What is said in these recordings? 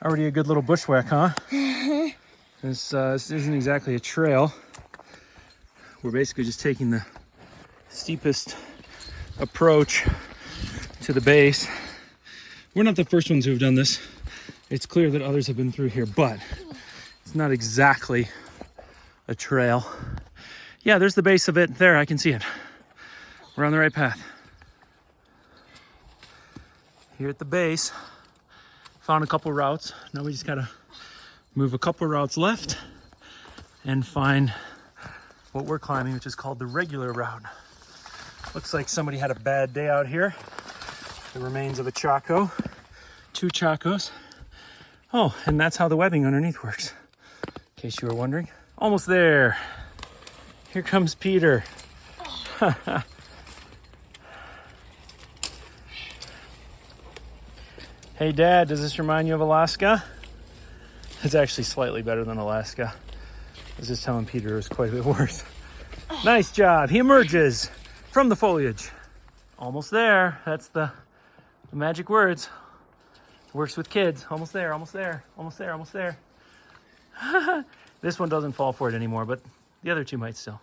Already a good little bushwhack, huh? This isn't exactly a trail. We're basically just taking the steepest approach to the base. We're not the first ones who have done this. It's clear that others have been through here, but it's not exactly a trail. Yeah, there's the base of it. There, I can see it. We're on the right path. Here at the base, found a couple routes. Now we just gotta move a couple routes left and find what we're climbing, which is called the regular route. Looks like somebody had a bad day out here. The remains of a Chaco, 2 Chacos. Oh, and that's how the webbing underneath works, in case you were wondering. Almost there. Here comes Peter. Hey Dad, does this remind you of Alaska? It's actually slightly better than Alaska. I was just telling Peter it was quite a bit worse. Nice job. He emerges from the foliage. Almost there. That's the magic words. Works with kids. Almost there, almost there, almost there, almost there. This one doesn't fall for it anymore, but the other 2 might still.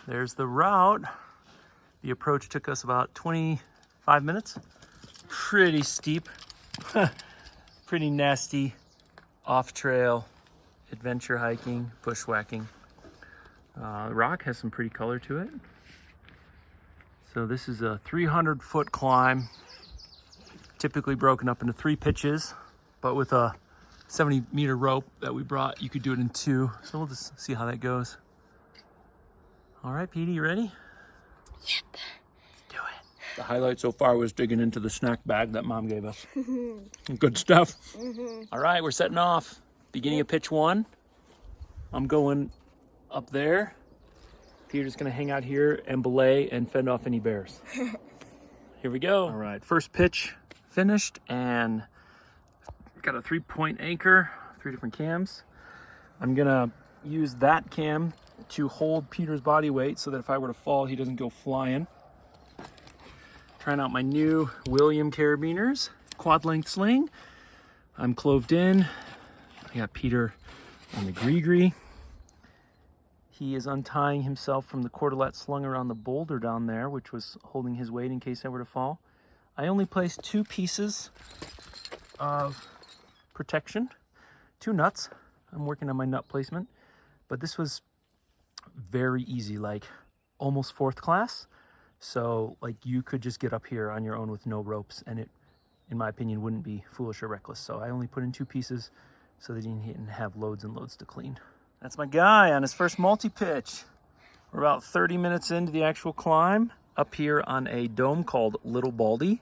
There's the route. The approach took us about 25 minutes. Pretty steep, pretty nasty off-trail adventure hiking, bushwhacking. The rock has some pretty color to it. So this is a 300-foot climb, typically broken up into 3 pitches, but with a 70-meter rope that we brought, you could do it in 2. So we'll just see how that goes. All right, Petey, you ready? Yep. The highlight so far was digging into the snack bag that Mom gave us. Good stuff. All right, we're setting off. Beginning of pitch 1. I'm going up there. Peter's gonna hang out here and belay and fend off any bears. Here we go. All right, first pitch finished, and got a 3-point anchor, 3 different cams. I'm gonna use that cam to hold Peter's body weight so that if I were to fall, he doesn't go flying. Trying out my new William Carabiners quad length sling. I'm cloved in. I got Peter on the gree-gree. He is untying himself from the cordelette slung around the boulder down there, which was holding his weight in case I were to fall. I only placed 2 pieces of protection, 2 nuts. I'm working on my nut placement, but this was very easy, like almost 4th class. So like you could just get up here on your own with no ropes, and it, in my opinion, wouldn't be foolish or reckless. So I only put in 2 pieces so that he didn't have loads and loads to clean. That's my guy on his first multi-pitch. We're about 30 minutes into the actual climb up here on a dome called Little Baldy.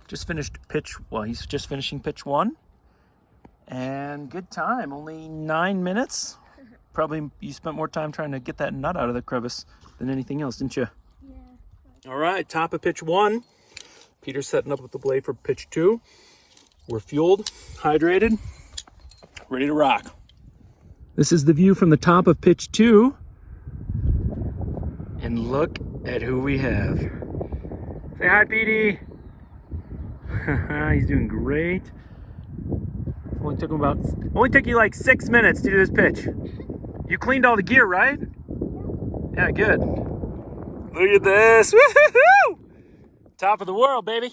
Just finished pitch, well, he's just finishing pitch 1. And good time, only 9 minutes. Probably you spent more time trying to get that nut out of the crevice than anything else, didn't you? All right, top of pitch 1. Peter's setting up with the belay for pitch 2. We're fueled, hydrated, ready to rock. This is the view from the top of pitch 2. And look at who we have. Say hi, Petey. He's doing great. Only took you like 6 minutes to do this pitch. You cleaned all the gear, right? Yeah, good. Look at this. Woo-hoo-hoo! Top of the world, baby.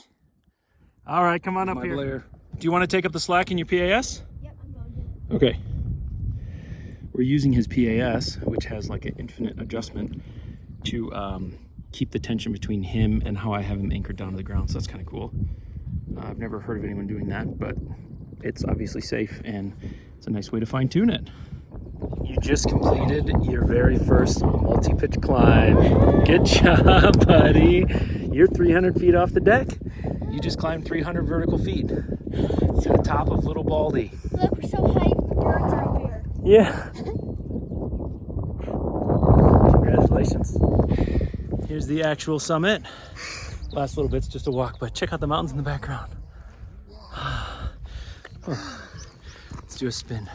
All right, come on up here. Blair. Do you want to take up the slack in your PAS? Yep, I'm going to. Okay. We're using his PAS, which has like an infinite adjustment to keep the tension between him and how I have him anchored down to the ground. So that's kind of cool. I've never heard of anyone doing that, but it's obviously safe and it's a nice way to fine tune it. You just completed your very first multi-pitch climb. Good job, buddy. You're 300 feet off the deck. You just climbed 300 vertical feet to the top of Little Baldy. Look, we're so high, the birds are up here. Yeah. Congratulations. Here's the actual summit. Last little bit's just a walk, but check out the mountains in the background. Let's do a spin.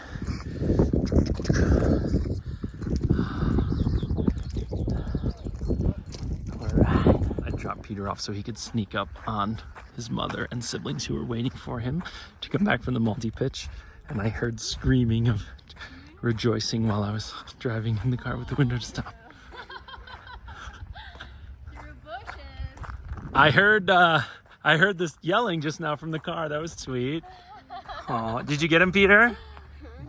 All right. I dropped Peter off so he could sneak up on his mother and siblings who were waiting for him to come back from the multi-pitch. And I heard screaming of rejoicing while I was driving in the car with the windows down. Through bushes. I heard this yelling just now from the car. That was sweet. Oh, did you get him, Peter?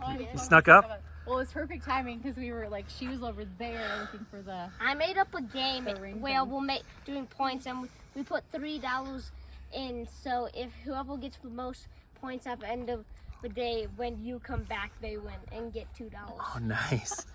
You snuck up? Well, it was perfect timing because we were like, she was over there looking for the. I made up a game The ring where thing. we'll make doing points, and we put $3 in. So if whoever gets the most points at the end of the day, when you come back, they win and get $2. Oh, nice.